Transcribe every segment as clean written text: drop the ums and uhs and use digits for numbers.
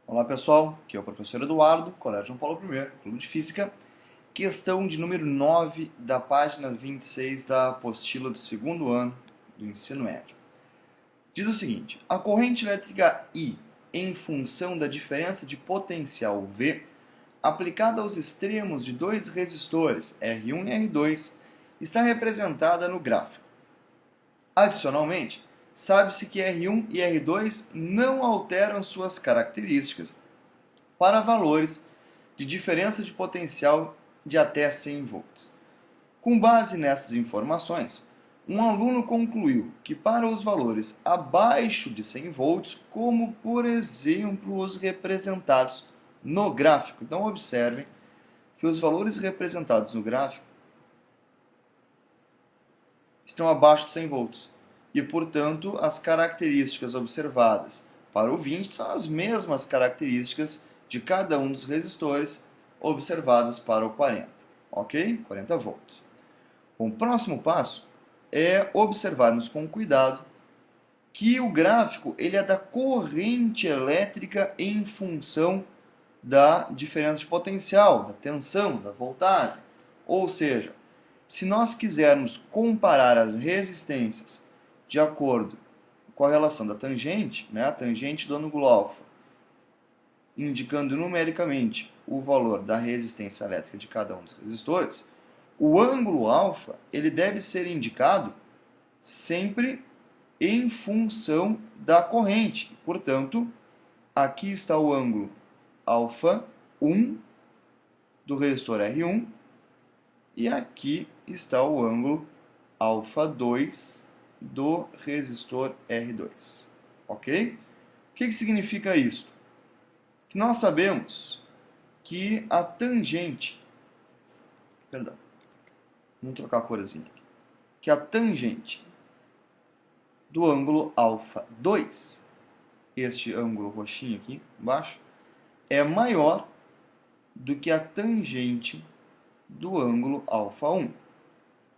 Olá pessoal, aqui é o professor Eduardo, Colégio João Paulo I, Clube de Física. Questão de número 9 da página 26 da apostila do segundo ano do ensino médio. Diz o seguinte: a corrente elétrica I, em função da diferença de potencial V, aplicada aos extremos de dois resistores, R1 e R2, está representada no gráfico. Adicionalmente, sabe-se que R1 e R2 não alteram suas características para valores de diferença de potencial de até 100 volts. Com base nessas informações, um aluno concluiu que para os valores abaixo de 100 volts, como por exemplo os representados no gráfico. Então observem que os valores representados no gráfico estão abaixo de 100 volts. E, portanto, as características observadas para o 20 são as mesmas características de cada um dos resistores observadas para o 40, ok? 40 volts. Bom, o próximo passo é observarmos com cuidado que o gráfico ele é da corrente elétrica em função da diferença de potencial, da tensão, da voltagem. Ou seja, se nós quisermos comparar as resistências de acordo com a relação da tangente, né, a tangente do ângulo alfa, indicando numericamente o valor da resistência elétrica de cada um dos resistores, o ângulo alfa ele deve ser indicado sempre em função da corrente. Portanto, aqui está o ângulo alfa 1 do resistor R1 e aqui está o ângulo alfa 2 do resistor R2. Ok? O que significa isso? Que nós sabemos que a tangente, perdão, vamos trocar a corzinha aqui, que a tangente do ângulo alfa 2, este ângulo roxinho aqui embaixo, é maior do que a tangente do ângulo alfa 1.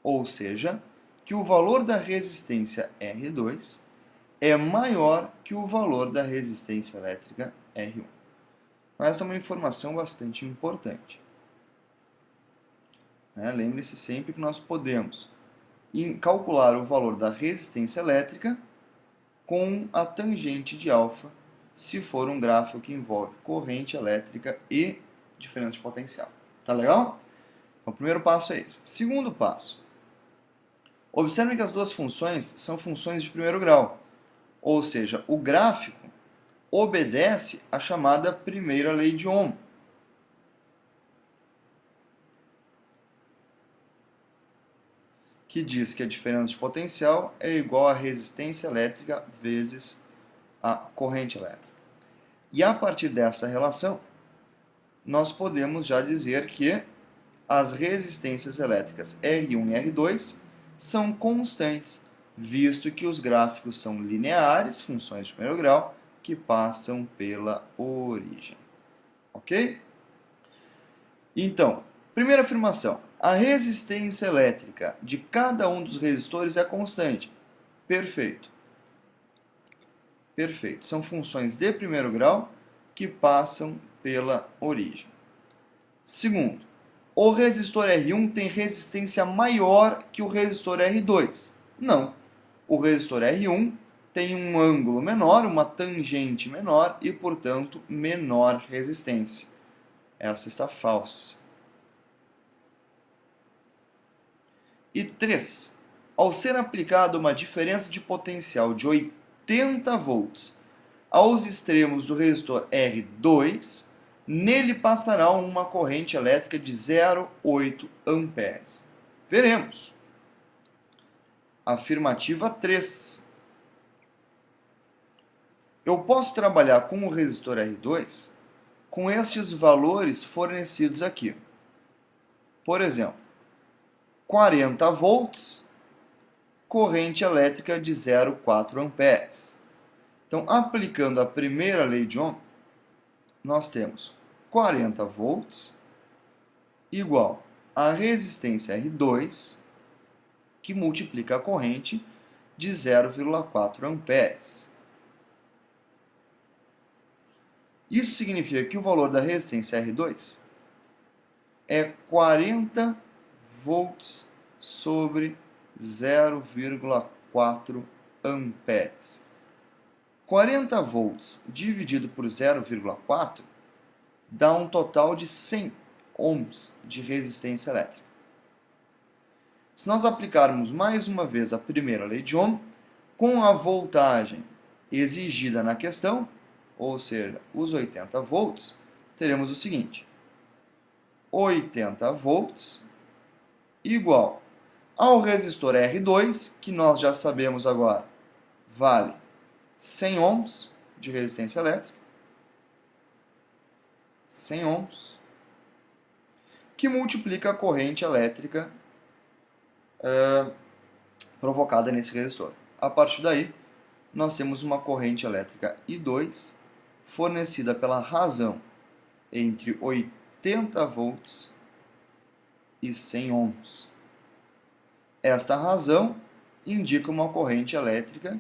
Ou seja, que o valor da resistência R2 é maior que o valor da resistência elétrica R1. Mas essa é uma informação bastante importante. Lembre-se sempre que nós podemos calcular o valor da resistência elétrica com a tangente de alfa, se for um gráfico que envolve corrente elétrica e diferença de potencial. Tá legal? Então, o primeiro passo é esse. Segundo passo. Observe que as duas funções são funções de primeiro grau, ou seja, o gráfico obedece à chamada primeira lei de Ohm. Que diz que a diferença de potencial é igual à resistência elétrica vezes a corrente elétrica. E a partir dessa relação, nós podemos já dizer que as resistências elétricas R1 e R2 são constantes, visto que os gráficos são lineares, funções de primeiro grau, que passam pela origem. Ok? Então, primeira afirmação: a resistência elétrica de cada um dos resistores é constante. Perfeito. Perfeito. São funções de primeiro grau que passam pela origem. Segundo, o resistor R1 tem resistência maior que o resistor R2. Não. O resistor R1 tem um ângulo menor, uma tangente menor e, portanto, menor resistência. Essa está falsa. E 3. Ao ser aplicada uma diferença de potencial de 80 volts aos extremos do resistor R2, nele passará uma corrente elétrica de 0,8 amperes. Veremos. Afirmativa 3. Eu posso trabalhar com o resistor R2 com estes valores fornecidos aqui. Por exemplo, 40 volts, corrente elétrica de 0,4 amperes. Então, aplicando a primeira lei de Ohm, nós temos 40 volts igual a resistência R2, que multiplica a corrente de 0,4 amperes. Isso significa que o valor da resistência R2 é 40 volts sobre 0,4 amperes. 40 volts dividido por 0,4 dá um total de 100 ohms de resistência elétrica. Se nós aplicarmos mais uma vez a primeira lei de Ohm, com a voltagem exigida na questão, ou seja, os 80 volts, teremos o seguinte: 80 volts igual ao resistor R2, que nós já sabemos agora, vale 100 ohms de resistência elétrica, 100 ohms, que multiplica a corrente elétrica provocada nesse resistor. A partir daí, nós temos uma corrente elétrica I2 fornecida pela razão entre 80 volts e 100 ohms. Esta razão indica uma corrente elétrica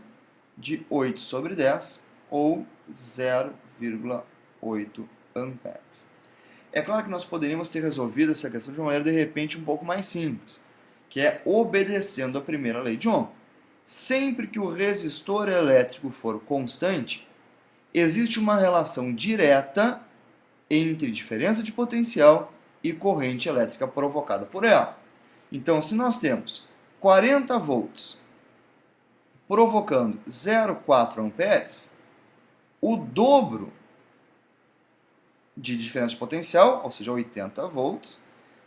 de 8 sobre 10 ou 0,8 amperes. É claro que nós poderíamos ter resolvido essa questão de uma maneira, de repente, um pouco mais simples, que é obedecendo a primeira lei de Ohm. Sempre que o resistor elétrico for constante, existe uma relação direta entre diferença de potencial e corrente elétrica provocada por ela. Então, se nós temos 40 volts provocando 0,4 amperes, o dobro de diferença de potencial, ou seja, 80 volts,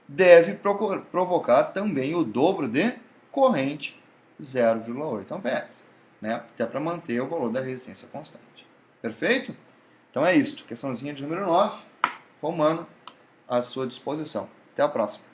deve provocar também o dobro de corrente, 0,8 amperes, né? Até para manter o valor da resistência constante. Perfeito? Então é isso. Questãozinha de número 9, Romano, à sua disposição. Até a próxima.